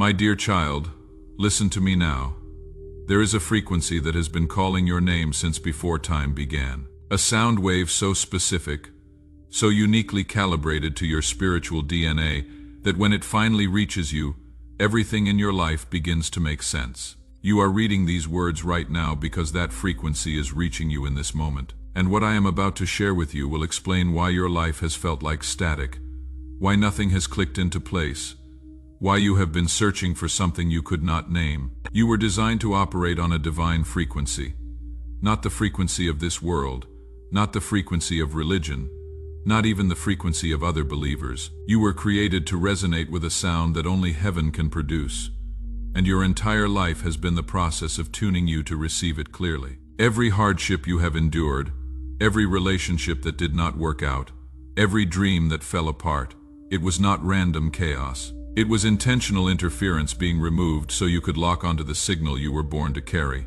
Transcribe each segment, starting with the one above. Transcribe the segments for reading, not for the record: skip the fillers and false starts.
My dear child, listen to me now. There is a frequency that has been calling your name since before time began. A sound wave so specific, so uniquely calibrated to your spiritual DNA, that when it finally reaches you, everything in your life begins to make sense. You are reading these words right now because that frequency is reaching you in this moment. And what I am about to share with you will explain why your life has felt like static, why nothing has clicked into place, why you have been searching for something you could not name. You were designed to operate on a divine frequency, not the frequency of this world, not the frequency of religion, not even the frequency of other believers. You were created to resonate with a sound that only heaven can produce, and your entire life has been the process of tuning you to receive it clearly. Every hardship you have endured, every relationship that did not work out, every dream that fell apart, it was not random chaos. It was intentional interference being removed so you could lock onto the signal you were born to carry.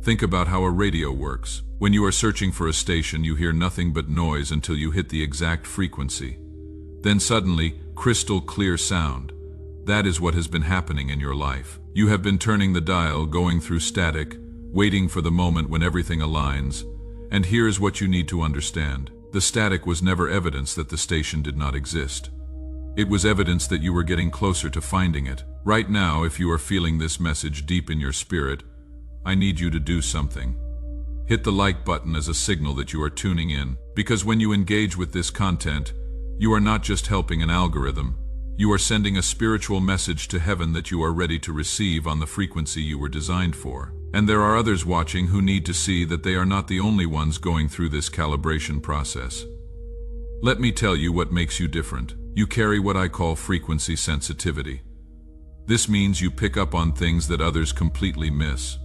Think about how a radio works. When you are searching for a station, you hear nothing but noise until you hit the exact frequency. Then suddenly, crystal clear sound. That is what has been happening in your life. You have been turning the dial, going through static, waiting for the moment when everything aligns. And here is what you need to understand. The static was never evidence that the station did not exist. It was evidence that you were getting closer to finding it. Right now, if you are feeling this message deep in your spirit, I need you to do something. Hit the like button as a signal that you are tuning in, because when you engage with this content, you are not just helping an algorithm, you are sending a spiritual message to heaven that you are ready to receive on the frequency you were designed for. And there are others watching who need to see that they are not the only ones going through this calibration process. Let me tell you what makes you different. You carry what I call frequency sensitivity. This means you pick up on things that others completely miss.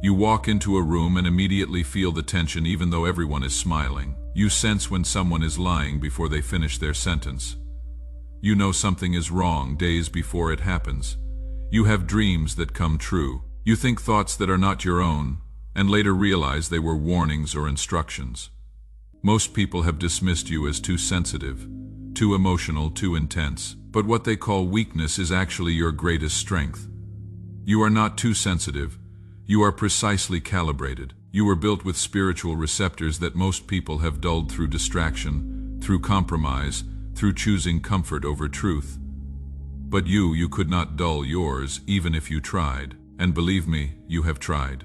You walk into a room and immediately feel the tension even though everyone is smiling. You sense when someone is lying before they finish their sentence. You know something is wrong days before it happens. You have dreams that come true. You think thoughts that are not your own, and later realize they were warnings or instructions. Most people have dismissed you as too sensitive, too emotional, too intense. But what they call weakness is actually your greatest strength. You are not too sensitive. You are precisely calibrated. You were built with spiritual receptors that most people have dulled through distraction, through compromise, through choosing comfort over truth. But you could not dull yours even if you tried. And believe me, you have tried.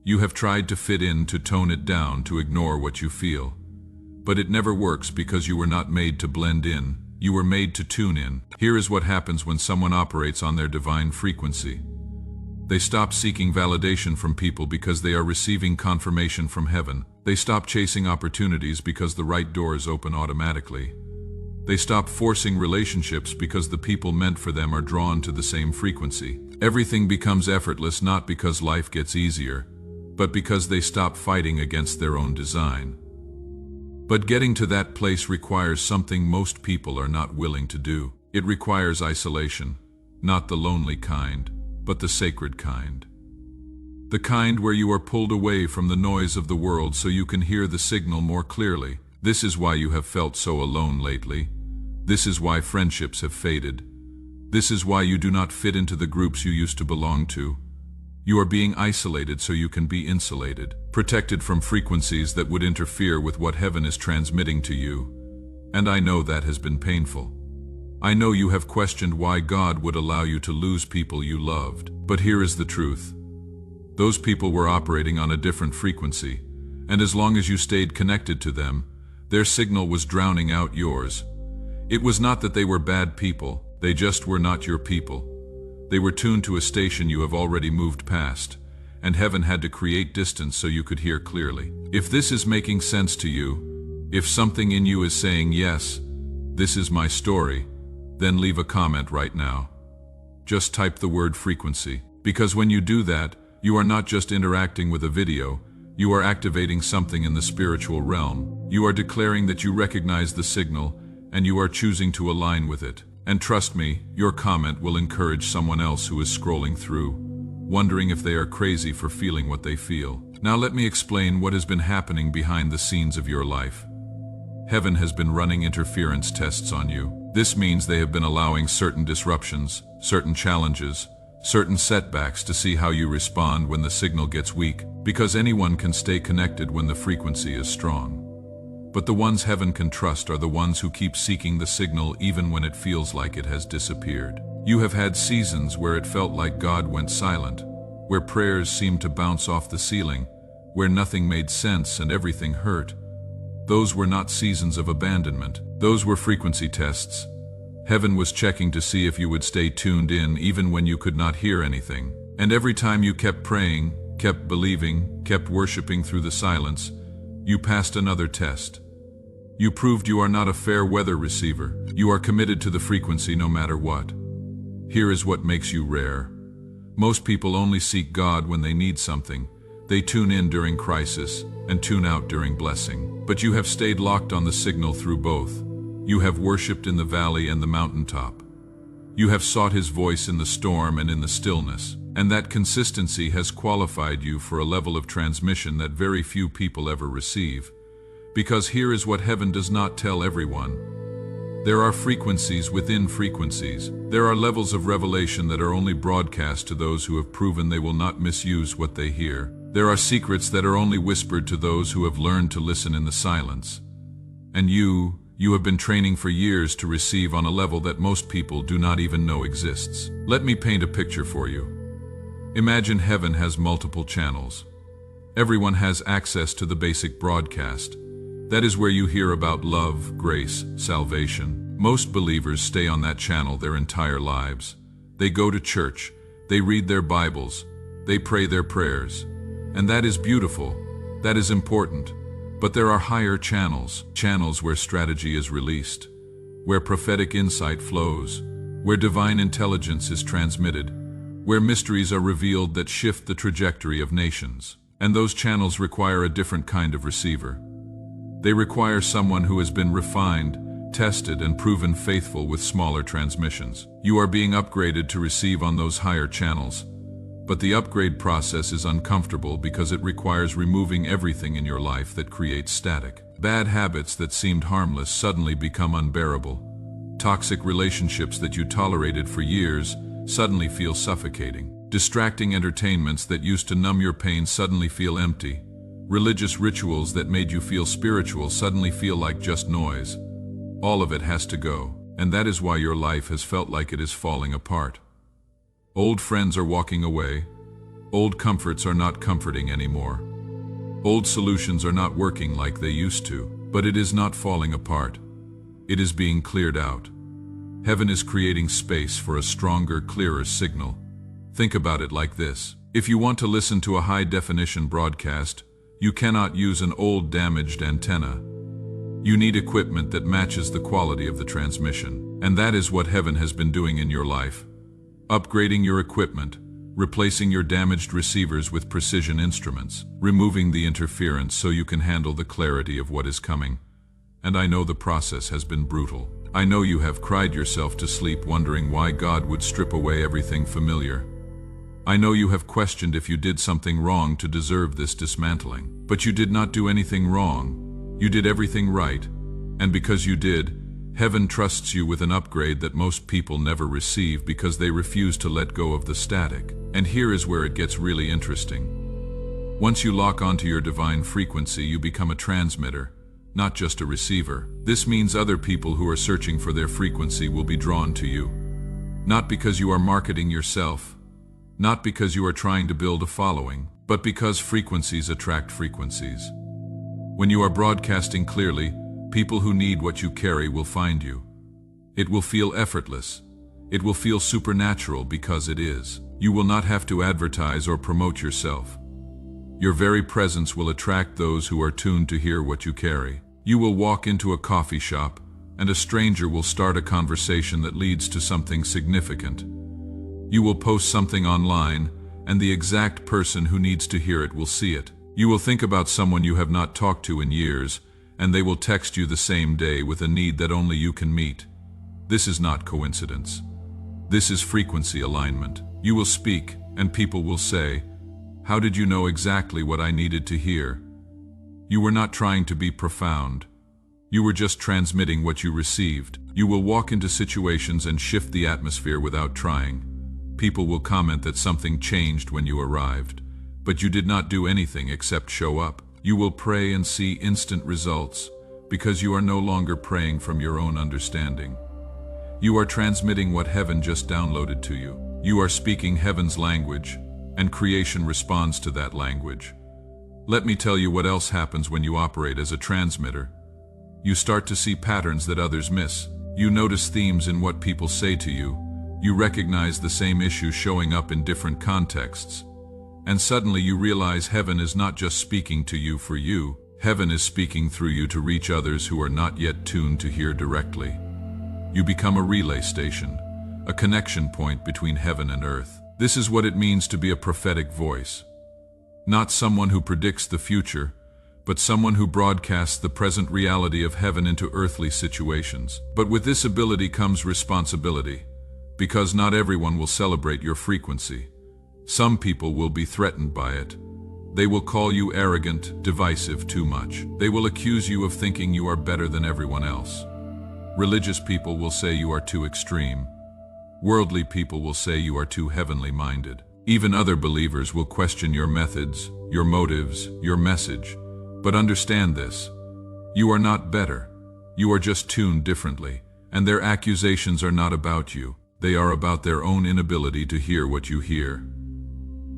You have tried to fit in, to tone it down, to ignore what you feel. But it never works because you were not made to blend in. You were made to tune in. Here is what happens when someone operates on their divine frequency. They stop seeking validation from people because they are receiving confirmation from heaven. They stop chasing opportunities because the right doors open automatically. They stop forcing relationships because the people meant for them are drawn to the same frequency. Everything becomes effortless not because life gets easier, but because they stop fighting against their own design. But getting to that place requires something most people are not willing to do. It requires isolation, not the lonely kind, but the sacred kind. The kind where you are pulled away from the noise of the world so you can hear the signal more clearly. This is why you have felt so alone lately. This is why friendships have faded. This is why you do not fit into the groups you used to belong to. You are being isolated so you can be insulated, protected from frequencies that would interfere with what heaven is transmitting to you. And I know that has been painful. I know you have questioned why God would allow you to lose people you loved. But here is the truth. Those people were operating on a different frequency, and as long as you stayed connected to them, their signal was drowning out yours. It was not that they were bad people, they just were not your people. They were tuned to a station you have already moved past, and heaven had to create distance so you could hear clearly. If this is making sense to you, if something in you is saying, yes, this is my story, then leave a comment right now. Just type the word frequency, because when you do that, you are not just interacting with a video, you are activating something in the spiritual realm. You are declaring that you recognize the signal, and you are choosing to align with it. And trust me, your comment will encourage someone else who is scrolling through, wondering if they are crazy for feeling what they feel. Now let me explain what has been happening behind the scenes of your life. Heaven has been running interference tests on you. This means they have been allowing certain disruptions, certain challenges, certain setbacks to see how you respond when the signal gets weak, because anyone can stay connected when the frequency is strong. But the ones heaven can trust are the ones who keep seeking the signal even when it feels like it has disappeared. You have had seasons where it felt like God went silent, where prayers seemed to bounce off the ceiling, where nothing made sense and everything hurt. Those were not seasons of abandonment. Those were frequency tests. Heaven was checking to see if you would stay tuned in even when you could not hear anything. And every time you kept praying, kept believing, kept worshiping through the silence, you passed another test. You proved you are not a fair weather receiver. You are committed to the frequency no matter what. Here is what makes you rare. Most people only seek God when they need something. They tune in during crisis and tune out during blessing. But you have stayed locked on the signal through both. You have worshipped in the valley and the mountaintop. You have sought His voice in the storm and in the stillness. And that consistency has qualified you for a level of transmission that very few people ever receive. Because here is what heaven does not tell everyone. There are frequencies within frequencies. There are levels of revelation that are only broadcast to those who have proven they will not misuse what they hear. There are secrets that are only whispered to those who have learned to listen in the silence. And you have been training for years to receive on a level that most people do not even know exists. Let me paint a picture for you. Imagine heaven has multiple channels. Everyone has access to the basic broadcast. That is where you hear about love, grace, salvation. Most believers stay on that channel their entire lives. They go to church, they read their Bibles, they pray their prayers. And that is beautiful, that is important. But there are higher channels, channels where strategy is released, where prophetic insight flows, where divine intelligence is transmitted, where mysteries are revealed that shift the trajectory of nations. And those channels require a different kind of receiver. They require someone who has been refined, tested, and proven faithful with smaller transmissions. You are being upgraded to receive on those higher channels. But the upgrade process is uncomfortable because it requires removing everything in your life that creates static. Bad habits that seemed harmless suddenly become unbearable. Toxic relationships that you tolerated for years suddenly feel suffocating. Distracting entertainments that used to numb your pain suddenly feel empty. Religious rituals that made you feel spiritual suddenly feel like just noise. All of it has to go, and that is why your life has felt like it is falling apart. Old friends are walking away. Old comforts are not comforting anymore. Old solutions are not working like they used to, but it is not falling apart. It is being cleared out. Heaven is creating space for a stronger, clearer signal. Think about it like this. If you want to listen to a high-definition broadcast, you cannot use an old damaged antenna. You need equipment that matches the quality of the transmission. And that is what heaven has been doing in your life. Upgrading your equipment, replacing your damaged receivers with precision instruments, removing the interference so you can handle the clarity of what is coming. And I know the process has been brutal. I know you have cried yourself to sleep wondering why God would strip away everything familiar. I know you have questioned if you did something wrong to deserve this dismantling. But you did not do anything wrong. You did everything right. And because you did, heaven trusts you with an upgrade that most people never receive because they refuse to let go of the static. And here is where it gets really interesting. Once you lock onto your divine frequency, you become a transmitter, not just a receiver. This means other people who are searching for their frequency will be drawn to you. Not because you are marketing yourself, not because you are trying to build a following, but because frequencies attract frequencies. When you are broadcasting clearly, people who need what you carry will find you. It will feel effortless. It will feel supernatural because it is. You will not have to advertise or promote yourself. Your very presence will attract those who are tuned to hear what you carry. You will walk into a coffee shop, and a stranger will start a conversation that leads to something significant. You will post something online, and the exact person who needs to hear it will see it. You will think about someone you have not talked to in years, and they will text you the same day with a need that only you can meet. This is not coincidence. This is frequency alignment. You will speak, and people will say, "How did you know exactly what I needed to hear?" You were not trying to be profound. You were just transmitting what you received. You will walk into situations and shift the atmosphere without trying. People will comment that something changed when you arrived, but you did not do anything except show up. You will pray and see instant results, because you are no longer praying from your own understanding. You are transmitting what heaven just downloaded to you. You are speaking heaven's language, and creation responds to that language. Let me tell you what else happens when you operate as a transmitter. You start to see patterns that others miss. You notice themes in what people say to you. You recognize the same issues showing up in different contexts. And suddenly you realize heaven is not just speaking to you for you. Heaven is speaking through you to reach others who are not yet tuned to hear directly. You become a relay station, a connection point between heaven and earth. This is what it means to be a prophetic voice. Not someone who predicts the future, but someone who broadcasts the present reality of heaven into earthly situations. But with this ability comes responsibility, because not everyone will celebrate your frequency. Some people will be threatened by it. They will call you arrogant, divisive, too much. They will accuse you of thinking you are better than everyone else. Religious people will say you are too extreme. Worldly people will say you are too heavenly minded. Even other believers will question your methods, your motives, your message. But understand this: you are not better. You are just tuned differently, and their accusations are not about you. They are about their own inability to hear what you hear.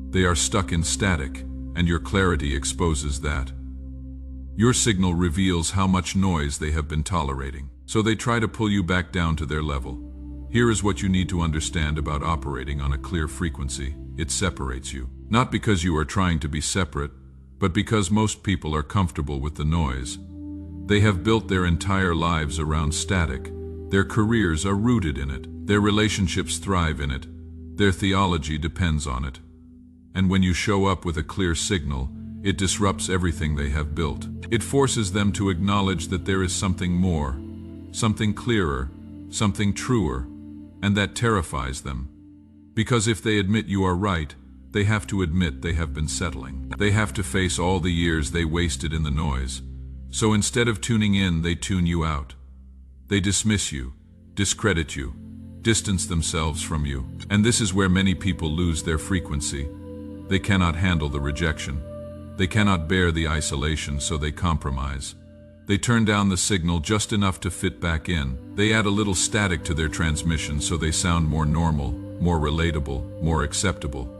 They are stuck in static, and your clarity exposes that. Your signal reveals how much noise they have been tolerating, so they try to pull you back down to their level. Here is what you need to understand about operating on a clear frequency. It separates you. Not because you are trying to be separate, but because most people are comfortable with the noise. They have built their entire lives around static. Their careers are rooted in it. Their relationships thrive in it. Their theology depends on it. And when you show up with a clear signal, it disrupts everything they have built. It forces them to acknowledge that there is something more, something clearer, something truer, and that terrifies them. Because if they admit you are right, they have to admit they have been settling. They have to face all the years they wasted in the noise. So instead of tuning in, they tune you out. They dismiss you, discredit you, distance themselves from you. And this is where many people lose their frequency. They cannot handle the rejection. They cannot bear the isolation, so they compromise. They turn down the signal just enough to fit back in. They add a little static to their transmission so they sound more normal, more relatable, more acceptable.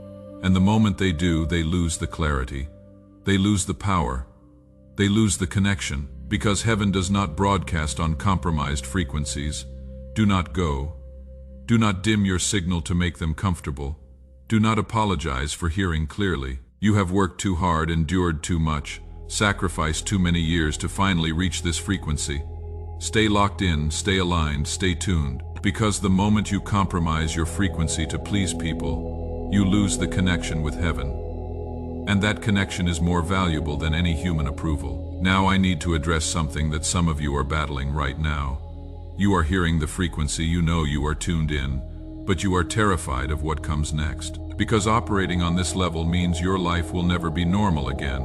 And the moment they do, they lose the clarity. They lose the power. They lose the connection, because heaven does not broadcast on compromised frequencies. Do not go. Do not dim your signal to make them comfortable. Do not apologize for hearing clearly. You have worked too hard, endured too much, sacrificed too many years to finally reach this frequency. Stay locked in, stay aligned, stay tuned, because the moment you compromise your frequency to please people, you lose the connection with heaven. And that connection is more valuable than any human approval. Now I need to address something that some of you are battling right now. You are hearing the frequency, you know you are tuned in, but you are terrified of what comes next. Because operating on this level means your life will never be normal again.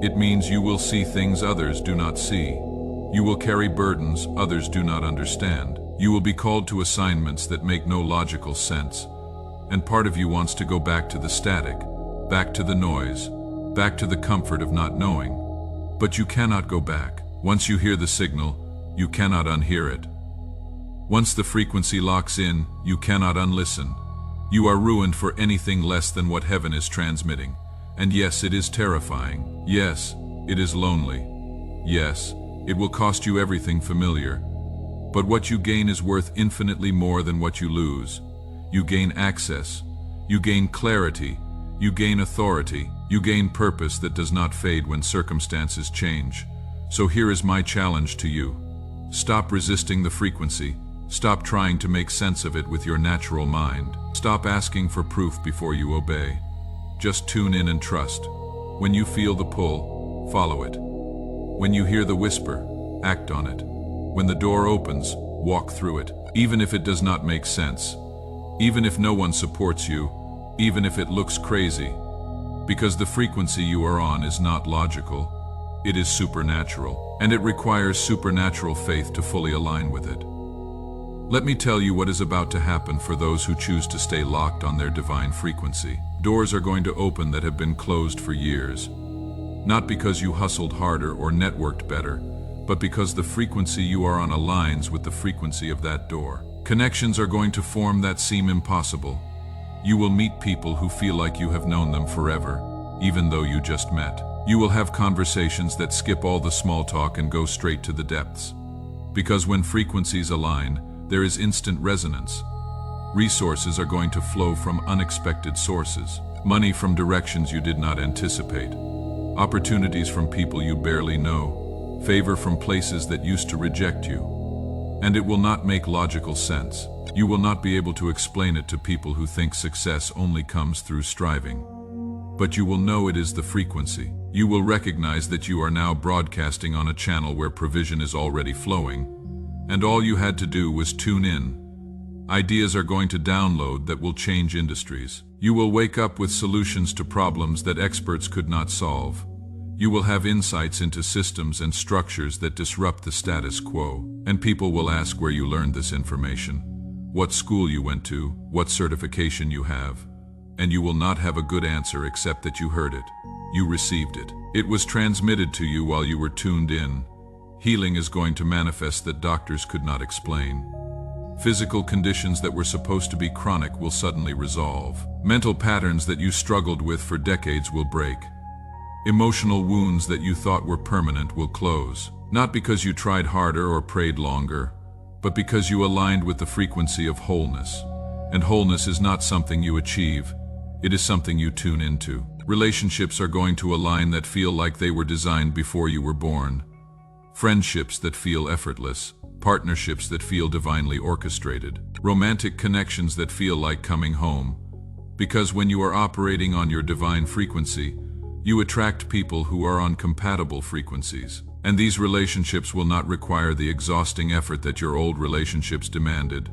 It means you will see things others do not see. You will carry burdens others do not understand. You will be called to assignments that make no logical sense. And part of you wants to go back to the static, back to the noise, back to the comfort of not knowing. But you cannot go back. Once you hear the signal, you cannot unhear it. Once the frequency locks in, you cannot unlisten. You are ruined for anything less than what heaven is transmitting. And yes, it is terrifying. Yes, it is lonely. Yes, it will cost you everything familiar. But what you gain is worth infinitely more than what you lose. You gain access. You gain clarity. You gain authority. You gain purpose that does not fade when circumstances change. So here is my challenge to you. Stop resisting the frequency. Stop trying to make sense of it with your natural mind. Stop asking for proof before you obey. Just tune in and trust. When you feel the pull, follow it. When you hear the whisper, act on it. When the door opens, walk through it. Even if it does not make sense. Even if no one supports you. Even if it looks crazy. Because the frequency you are on is not logical. It is supernatural, and it requires supernatural faith to fully align with it. Let me tell you what is about to happen for those who choose to stay locked on their divine frequency. Doors are going to open that have been closed for years, not because you hustled harder or networked better, but because the frequency you are on aligns with the frequency of that door. Connections are going to form that seem impossible. You will meet people who feel like you have known them forever, even though you just met. You will have conversations that skip all the small talk and go straight to the depths. Because when frequencies align, there is instant resonance. Resources are going to flow from unexpected sources. Money from directions you did not anticipate. Opportunities from people you barely know. Favor from places that used to reject you. And it will not make logical sense. You will not be able to explain it to people who think success only comes through striving. But you will know it is the frequency. You will recognize that you are now broadcasting on a channel where provision is already flowing, and all you had to do was tune in. Ideas are going to download that will change industries. You will wake up with solutions to problems that experts could not solve. You will have insights into systems and structures that disrupt the status quo. And people will ask where you learned this information, what school you went to, what certification you have. And you will not have a good answer except that you heard it. You received it. It was transmitted to you while you were tuned in. Healing is going to manifest that doctors could not explain. Physical conditions that were supposed to be chronic will suddenly resolve. Mental patterns that you struggled with for decades will break. Emotional wounds that you thought were permanent will close. Not because you tried harder or prayed longer, but because you aligned with the frequency of wholeness. And wholeness is not something you achieve, it is something you tune into. Relationships are going to align that feel like they were designed before you were born. Friendships that feel effortless. Partnerships that feel divinely orchestrated. Romantic connections that feel like coming home. Because when you are operating on your divine frequency, you attract people who are on compatible frequencies. And these relationships will not require the exhausting effort that your old relationships demanded.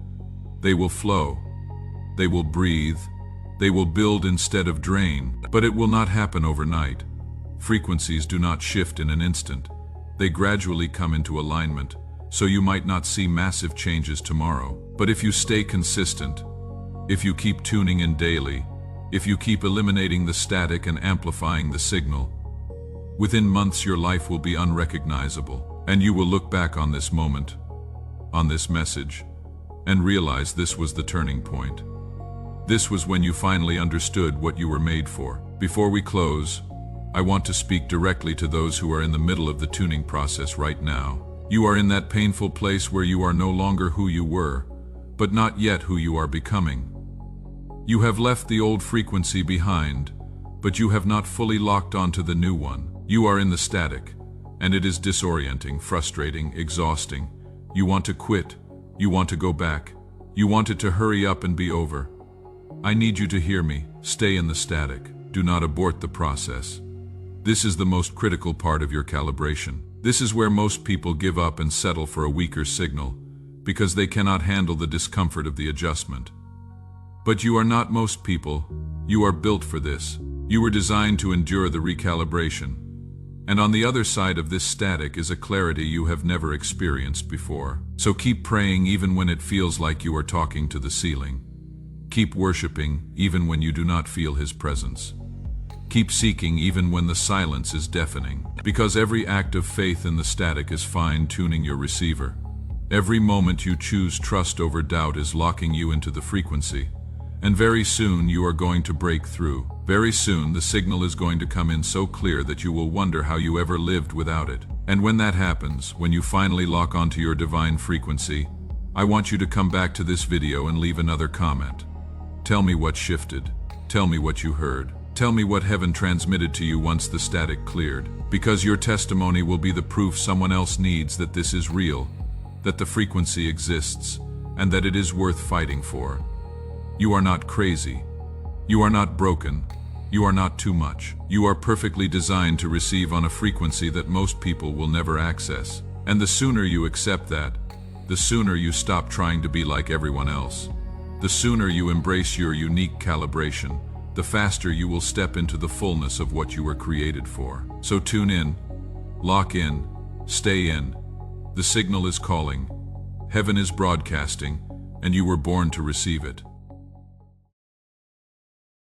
They will flow. They will breathe. They will build instead of drain. But it will not happen overnight. Frequencies do not shift in an instant. They gradually come into alignment, so you might not see massive changes tomorrow. But if you stay consistent, if you keep tuning in daily, if you keep eliminating the static and amplifying the signal, within months your life will be unrecognizable, and you will look back on this moment, on this message, and realize this was the turning point. This was when you finally understood what you were made for. Before we close, I want to speak directly to those who are in the middle of the tuning process right now. You are in that painful place where you are no longer who you were, but not yet who you are becoming. You have left the old frequency behind, but you have not fully locked onto the new one. You are in the static, and it is disorienting, frustrating, exhausting. You want to quit. You want to go back. You want it to hurry up and be over. I need you to hear me. Stay in the static. Do not abort the process. This is the most critical part of your calibration. This is where most people give up and settle for a weaker signal, because they cannot handle the discomfort of the adjustment. But you are not most people. You are built for this. You were designed to endure the recalibration. And on the other side of this static is a clarity you have never experienced before. So keep praying even when it feels like you are talking to the ceiling. Keep worshiping even when you do not feel His presence. Keep seeking even when the silence is deafening. Because every act of faith in the static is fine-tuning your receiver. Every moment you choose trust over doubt is locking you into the frequency. And very soon you are going to break through. Very soon the signal is going to come in so clear that you will wonder how you ever lived without it. And when that happens, when you finally lock onto your divine frequency, I want you to come back to this video and leave another comment. Tell me what shifted. Tell me what you heard. Tell me what heaven transmitted to you once the static cleared. Because your testimony will be the proof someone else needs that this is real, that the frequency exists, and that it is worth fighting for. You are not crazy. You are not broken. You are not too much. You are perfectly designed to receive on a frequency that most people will never access. And the sooner you accept that, the sooner you stop trying to be like everyone else. The sooner you embrace your unique calibration, the faster you will step into the fullness of what you were created for. So tune in. Lock in, stay in. The signal is calling. Heaven is broadcasting, and you were born to receive it.